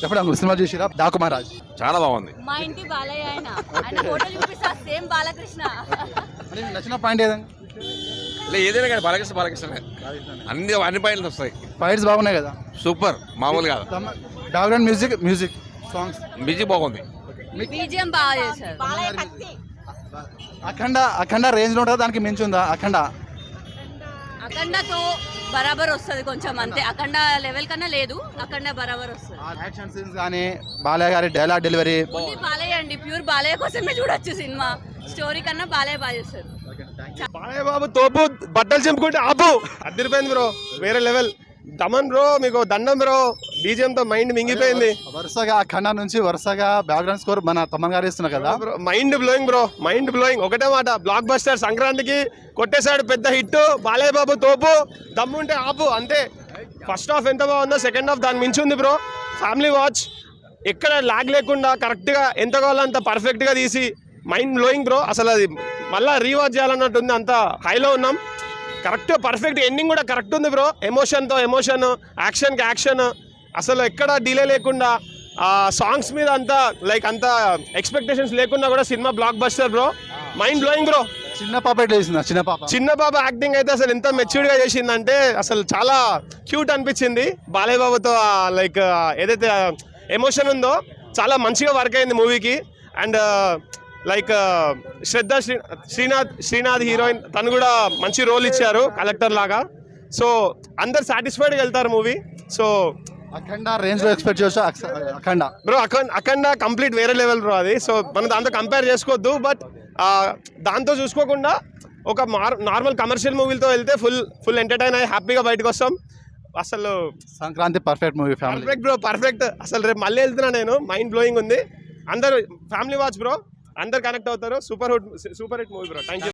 ఎప్పుడు సినిమా చూసిరా డాకు మహారాజ్? చాలా బాగుంది. మా ఇంటి బాలయ్య ఆయన ఫోటో చూపిస్తా సేమ్ బాలకృష్ణ. నచ్చిన పాయింట్ ఏదండి? ఏదైనా కానీ బాలకృష్ణ అన్ని పాయింట్లు వస్తాయి. ఫైట్స్ బాగున్నాయి కదా, సూపర్, మామూలు కాదు. బ్యాక్గ్రౌండ్ మ్యూజిక్ సాంగ్స్ మ్యూజిక్ బాగుంది. బీజిఎం బాగా చేశారు. అఖండ రేంజ్ లో ఉంటుందా, దానికి మించి ఉందా? అఖండతో బరాబర్ వస్తుంది కొంచెం అంతే. అఖండ లెవెల్ కన్నా లేదు, అఖండ బరాబర్ వస్తుంది. యాక్షన్ సీన్స్ కానీ బాలయ్య గారి డైలాగ్ డెలివరీ బాలయ్య అండి, ప్యూర్ బాలయ్య కోసమే చూడొచ్చు సినిమా. స్టోరీ కన్నా బాలయ్య బాగా చేస్తారు. బాలయ్య బాబు తోపు, బట్టలు చింపుకుంటే ఆపు, అదిరిపోయింది బ్రో, వేరే లెవెల్. దమన్ బ్రో మీకు దండం బ్రో, బీజిఎం తో మైండ్ మింగిపోయింది. వరుసగా అఖండ నుంచి వరుసగా బ్యాక్గ్రౌండ్ స్కోర్ మన తమన్ గారు ఇస్తున్నారు కదా, mind blowing bro, mind blowing. ఒకటే మాట, బ్లాక్ బస్టర్ సంక్రాంతికి కొట్టేశాడు పెద్ద హిట్. బాలయ్య బాబు తోపు, దమ్ముంటే ఆపు అంతే. ఫస్ట్ హాఫ్ ఎంత బాగుందో సెకండ్ హాఫ్ దాని మించి ఉంది బ్రో. ఫ్యామిలీ వాచ్, ఎక్కడ లాగ్ లేకుండా కరెక్ట్గా ఎంత కావాలో అంత పర్ఫెక్ట్గా తీసి మైండ్ బ్లోయింగ్ బ్రో. అసలు అది మళ్ళీ రీవాచ్ చేయాలన్నట్టుంది, అంత హైలో ఉన్నాం. కరెక్ట్ పర్ఫెక్ట్ ఎండింగ్ కూడా కరెక్ట్ ఉంది బ్రో. ఎమోషన్తో ఎమోషన్, యాక్షన్కి యాక్షన్, అసలు ఎక్కడ డిలే లేకుండా సాంగ్స్ మీద అంతా లైక్ అంత ఎక్స్పెక్టేషన్స్ లేకుండా కూడా cinema block buster bro, mind blowing bro. చిన్న పాప ఎట్లా చేసిందా? చిన్న పాప యాక్టింగ్ అయితే అసలు ఎంత మెచ్యూర్డ్గా చేసిందంటే అసలు చాలా క్యూట్ అనిపించింది. బాలయ్య బాబుతో లైక్ ఏదైతే ఎమోషన్ ఉందో చాలా మంచిగా వర్క్ అయింది మూవీకి. And like Shraddha Srinath heroine, తను కూడా మంచి రోల్ ఇచ్చారు కలెక్టర్ లాగా. సో అందరు సాటిస్ఫైడ్గా వెళ్తారు మూవీ. సో అఖండ రేంజ్ లో ఎక్స్పెక్ట్ చేయొచ్చు. అఖండ కంప్లీట్ వేరే లెవెల్ బ్రో అది. సో మనం దాంతో కంపేర్ చేసుకోవద్దు. బట్ దాంతో చూసుకోకుండా ఒక నార్మల్ కమర్షియల్ మూవీలతో వెళ్తే ఫుల్ ఎంటర్టైన్ అయ్యి హ్యాపీగా బయటకు వస్తాం. అసలు Sankranti perfect movie, perfect bro, perfect. అసలు రేపు మళ్ళీ వెళ్తున్నా నేను, మైండ్ బ్లోయింగ్ ఉంది. అందరు ఫ్యామిలీ వాచ్ బ్రో, అందరు కనెక్ట్ అవుతారు. Super hit movie bro. Thank you.